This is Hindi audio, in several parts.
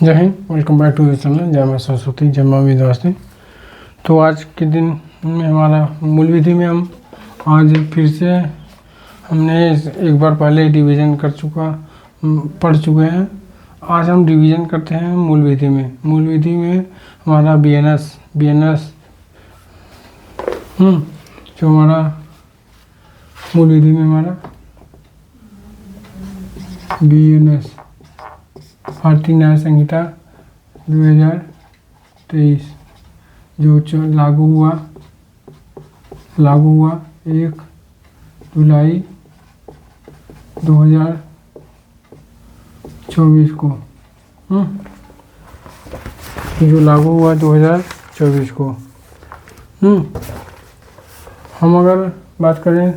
जय Hind, welcome back to the channel. जय मां सरस्वती, जय मां विंध्यवासिनी। तो आज के दिन में हमारा मूल विधि में हम आज फिर से हमने एक बार पहले डिवीज़न पढ़ चुके हैं। आज हम डिवीज़न करते हैं मूल विधि में। मूल विधि में हमारा बी एन एस जो हमारा मूल विधि में हमारा BNS भारतीय न्याय संहिता 2023 जो लागू हुआ 1 जुलाई 2024 को। जो लागू हुआ 2024 को। हम अगर बात करें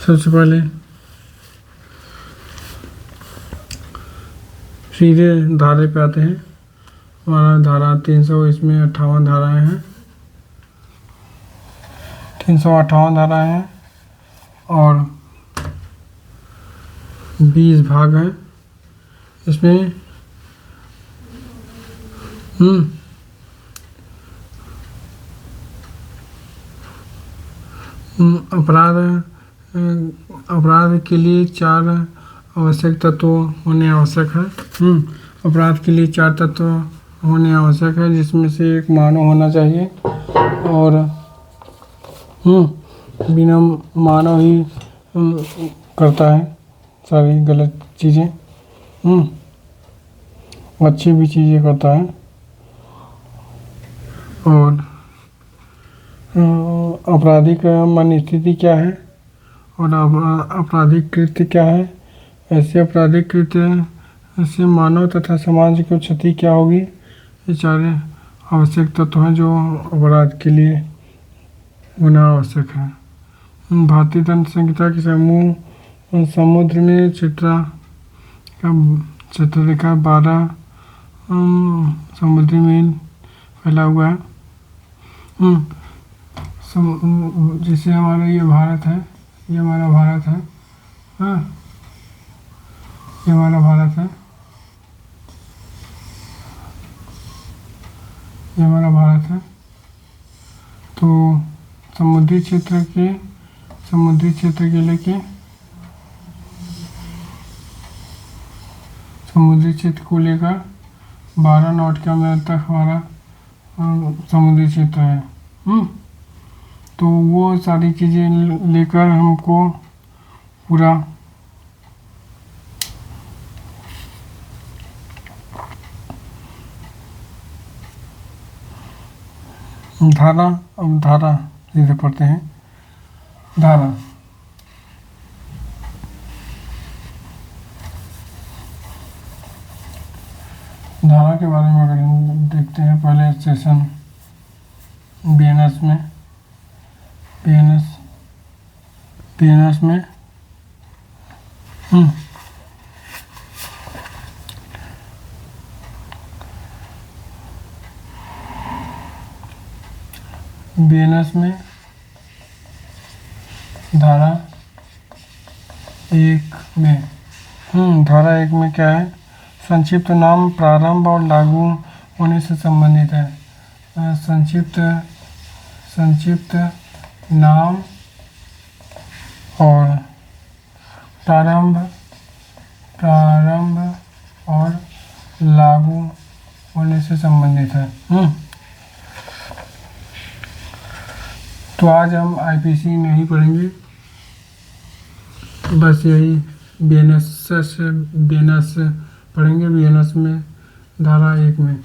सबसे पहले सीधे धारे पे आते हैं। हमारा धारा 300, इसमें 58 धाराएं हैं, 358 धाराएं हैं और 20 भाग हैं इसमें। अपराध के लिए 4 आवश्यक तत्व होने आवश्यक है। अपराध के लिए 4 तत्व होने आवश्यक है, जिसमें से एक मानव होना चाहिए और बिना मानव ही करता है सारी गलत चीज़ें, अच्छी भी चीज़ें करता है। और आपराधिक मन स्थिति क्या है और आपराधिक कृत्य क्या है। ऐसे आपराधिक कृत्य से मानव तथा समाज को क्षति क्या होगी। ये 4 आवश्यक तत्व हैं जो अपराध के लिए होना आवश्यक है। भारतीय दंड संहिता के समुद्र में क्षेत्ररेखा 12 समुद्री मील फैला हुआ है। जैसे हमारा ये भारत है, ये हमारा भारत है। ये हमारा भारत है, ये हमारा भारत है। तो समुद्री क्षेत्र के लेके समुद्री क्षेत्र को लेकर 12 नॉटिकल मील तक हमारा समुद्री क्षेत्र है। तो वो सारी चीज़ें लेकर हमको पूरा धारा सीधे पढ़ते हैं। धारा के बारे में अगर हम देखते हैं, पहले सेशन BNS में धारा 1 में धारा 1 में क्या है। संक्षिप्त नाम प्रारंभ और लागू होने से संबंधित है। संक्षिप्त नाम और प्रारंभ और लागू होने से संबंधित है। तो आज हम IPC नहीं पढ़ेंगे, बस यही BNS पढ़ेंगे। BNS में धारा 1 में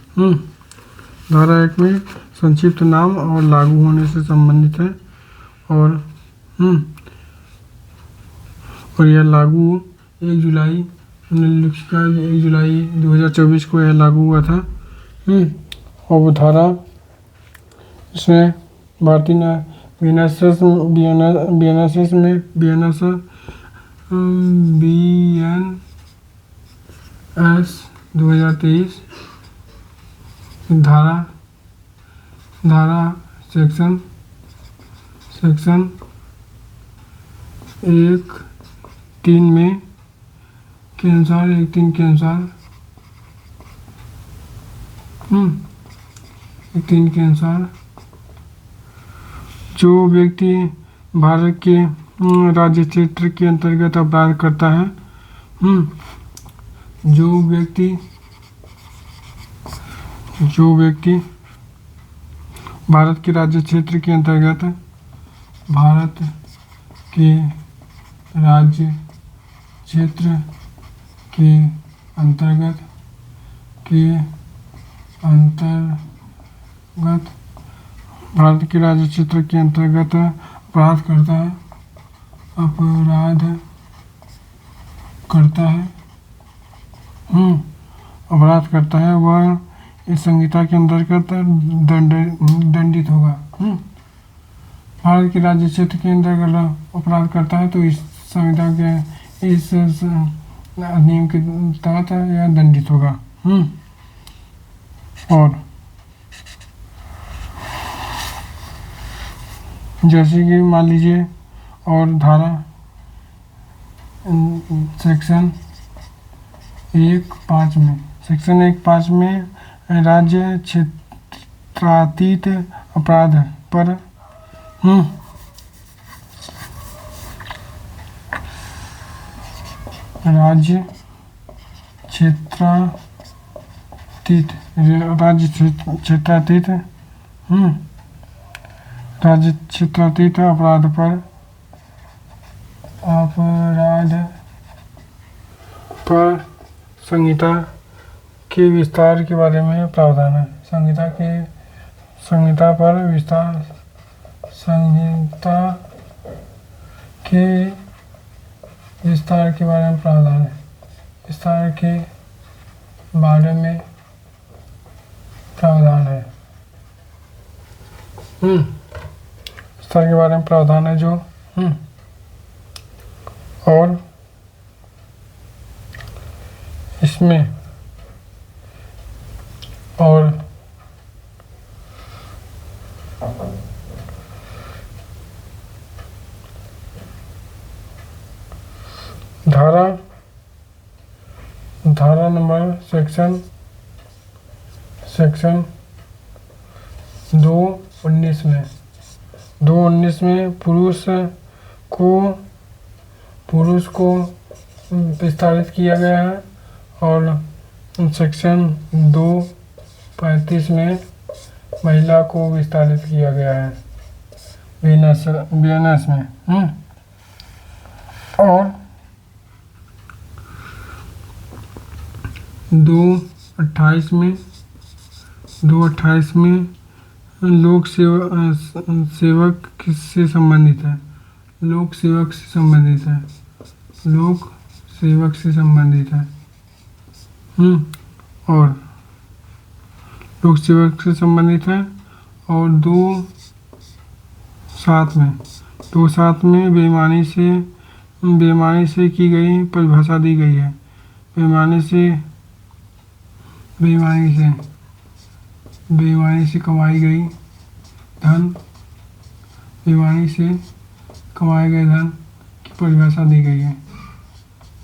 धारा 1 में संक्षिप्त नाम और लागू होने से संबंधित है। और यह लागू 1 जुलाई 2024 को यह लागू हुआ था। और वो धारा इसमें भारतीय BNS में 2023 धारा सेक्शन 1(3) में के अनुसार 1(3) के अनुसार 1(3) के अनुसार जो व्यक्ति भारत के राज्य क्षेत्र के अंतर्गत अपराध करता है, जो व्यक्ति भारत के राज्य क्षेत्र के अंतर्गत भारत के राज्य क्षेत्र के अंतर्गत अपराध करता है वह इस संहिता के अंतर्गत दंडित होगा। भारत के राज्य क्षेत्र के अंतर्गत अपराध करता है तो इस संहिता के इस अधिनियम के तहत यह दंडित होगा। और जैसे कि मान लीजिए और धारा सेक्शन 1(5) में राज्य क्षेत्रातीत अपराध पर राज्य क्षेत्रातीत अपराध पर संहिता के विस्तार के बारे में प्रावधान है। संहिता के विस्तार के बारे में प्रावधान है। विस्तार के बारे में प्रावधान है जो और इसमें और धारा नंबर सेक्शन 2(19) में पुरुष को विस्तारित किया गया है और सेक्शन 2(35) में महिला को विस्तारित किया गया है बीएनएस में। और 2(28) में लोक सेवक से संबंधित है। लोक सेवक से संबंधित है और लोक सेवक से संबंधित है। और 2(7) में बेईमानी से की गई परिभाषा दी गई है। बेईमानी से कमाई गई धन की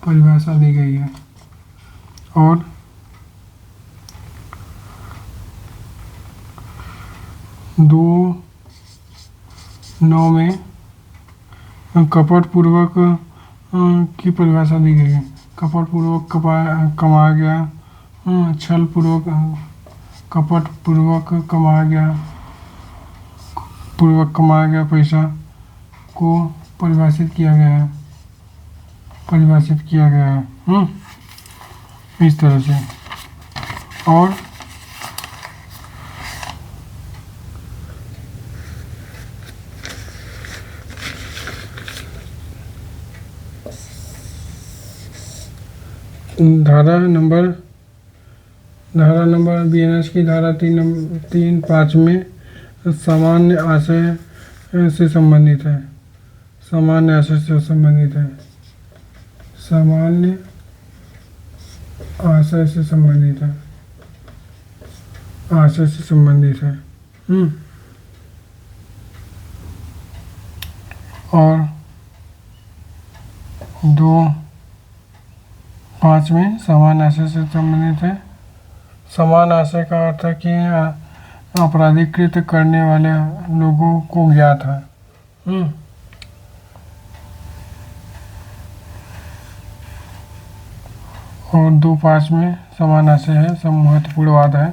परिभाषा दी गई है। और 2(9) में कपटपूर्वक की परिभाषा दी गई है। कपटपूर्वक कमाया गया कपटपूर्वक कमाया गया पैसा को परिभाषित किया गया है इस तरह से। और धारा नंबर बीएनएस की धारा 3(5) में सामान्य आशय से संबंधित है। सामान्य आशय से संबंधित है। और 2(5) 5वें समान आशय से संबंधित है। समान आशय का अर्थ है कि आपराधिक कृत्य करने वाले लोगों को ज्ञात है। और 2.5 में समान आशय है, सब महत्वपूर्ण वाद है।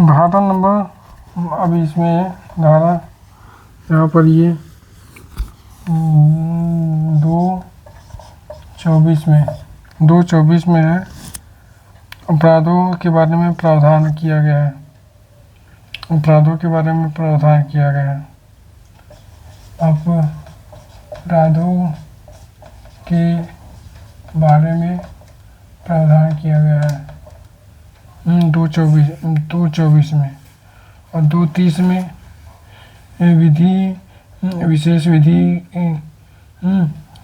धारा नंबर, अब इसमें धारा यहाँ पर ये 2.24 में है, अपराधों के बारे में प्रावधान किया गया है। अपराधों के बारे में प्रावधान किया गया है। अपराधों के बारे में प्रावधान किया गया है 2.24 में। और 2.30 में विधि, विशेष विधि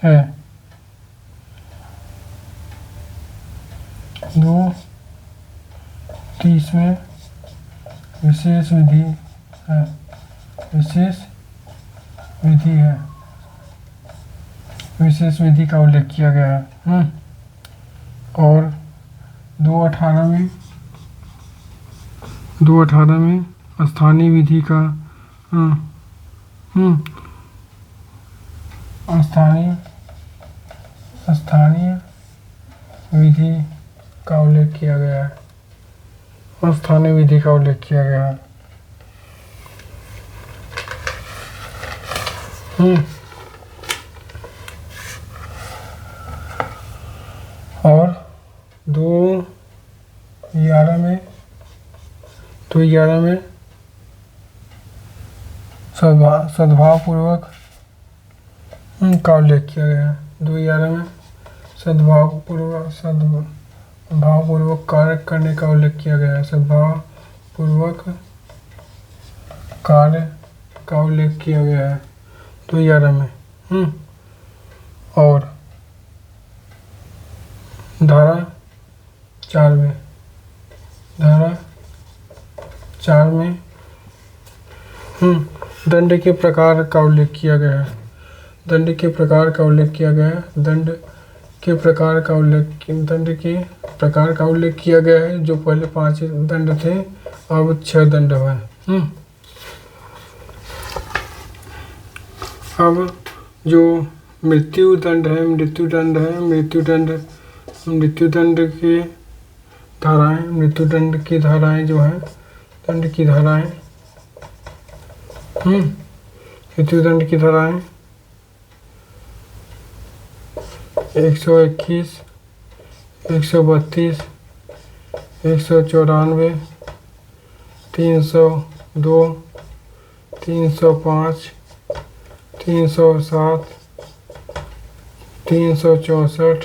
है। 2.30 में विशेष विधि है, विशेष विधि है, विशेष विधि का उल्लेख किया गया है। और 2.18 में स्थानीय विधि का स्थानीय विधि का उल्लेख किया गया है। स्थानीय विधि का उल्लेख किया गया है। और 2.11 में सद्भावपूर्वक का उल्लेख किया गया है। 2.11 में सद्भावपूर्वक कार्य करने का उल्लेख किया गया है। सद्भावपूर्वक कार्य का उल्लेख किया गया है 2.11 में। और धारा 4 में दंड के प्रकार का उल्लेख किया गया है। दंड के प्रकार का उल्लेख किया गया है। दंड के प्रकार का उल्लेख किया गया है। जो पहले 5 दंड थे, अब 6 दंड हुए। अब जो मृत्युदंड की धाराएं जो हैं, दंड की धाराएं, मृत्युदंड की धाराएं 121, 132, 194, 302, 305, 307, 364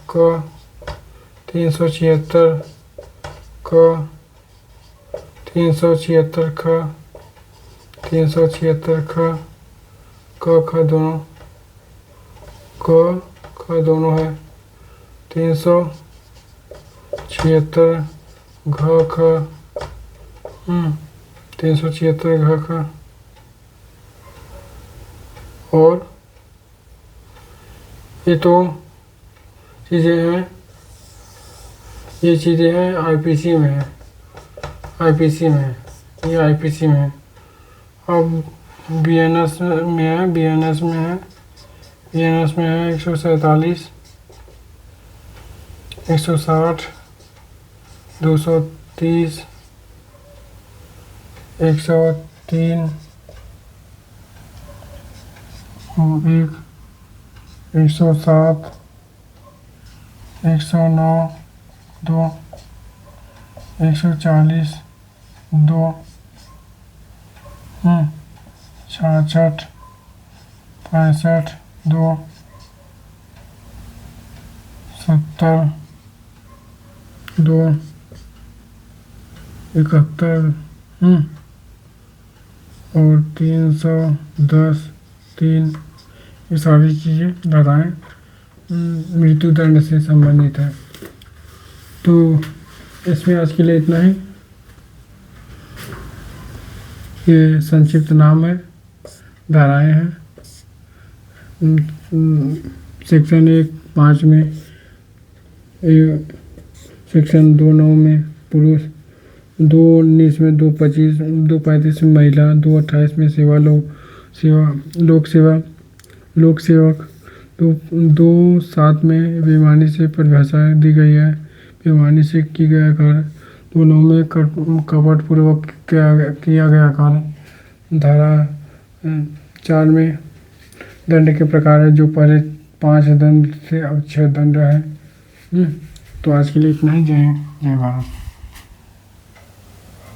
क, 376 क, 376 ख, 376 ख, क ख दोनों है। 376 घ ख, 376 घ ख। और ये तो चीज़ें हैं, ये चीज़ें हैं आईपीसी में है, ये आईपीसी में है। अब बीएनएस में है 147, 160, 230, 103, 107, 109, 2, 140, 2, 66, 65, 2, 70, 2, 71, और 310, 3, ये सारी चीज़ें धाराएं मृत्युदंड से संबंधित है। तो इसमें आज के लिए इतना ही। ये संक्षिप्त नाम है, धाराएं हैं, सेक्शन 1(5) में, सेक्शन 2(9) में पुरुष, 2(19) में, 2(25), 2(35) में महिला, 2(28) में लोक सेवक, 2(7) में बेईमानी से परिभाषा दी गई है, बेईमानी से किया गया कार्य, 2(9) में कपटपूर्वक किया गया कार्य। धारा 4 में दंड के प्रकार है, जो पहले 5 दंड से अब 6 दंड है। तो आज के लिए इतना ही। जय भारत।